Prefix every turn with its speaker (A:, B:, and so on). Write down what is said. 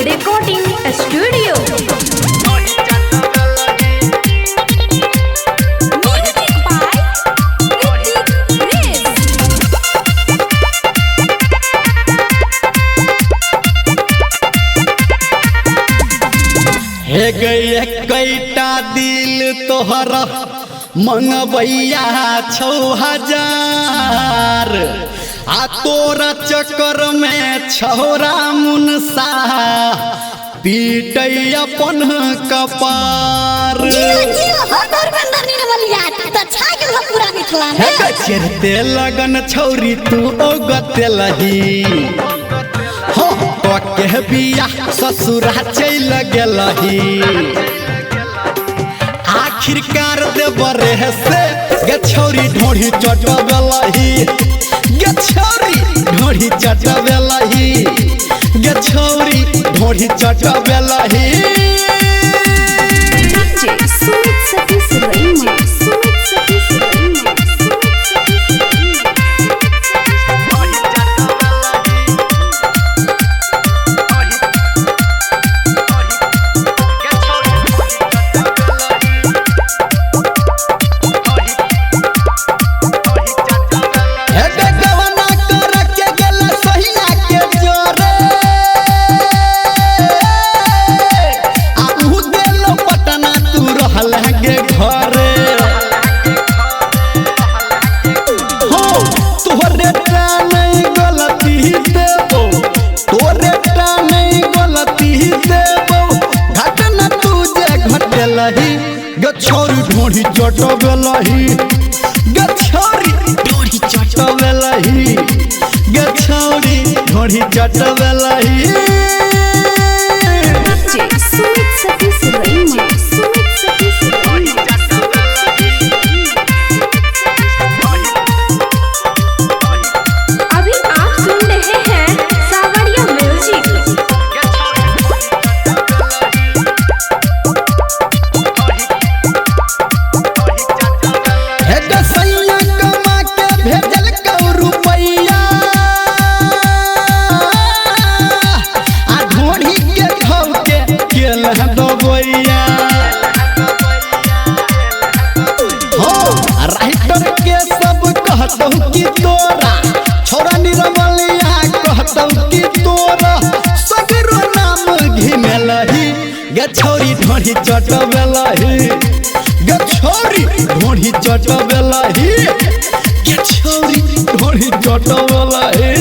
A: Recording Studio. Music by Ritik Riz.
B: हे गए कैटा दिल तोहरा मंगबैया 6000 आ तोरा चक्कर में छौरा मुनसा पीटै अपन कपार चेरते लगन छौरी तू ओगते लही हो के बिया ससुरा चल गेलही आखिरकार देवरे से गे छौरी ढोढ़ी चटबेलही गे छौरी ढोढ़ी चटबेलही गे छौरी ढोढ़ी चटबेलही गछौरी ढोढ़ी चटबेलही गछौरी ढोढ़ी चटबेलही गछौरी ढोढ़ी चटबेलही
A: अभी आप सुन रहे हैं सावरिया म्यूजिक।
B: की तोरा छोरा निरमलिया कहतौ की तोरा सगरो नाम घिमेलही गे छौरी ढोढ़ी चटबेलही गे छौरी ढोढ़ी चटबेलही गे छौरी ढोढ़ी चटबेलही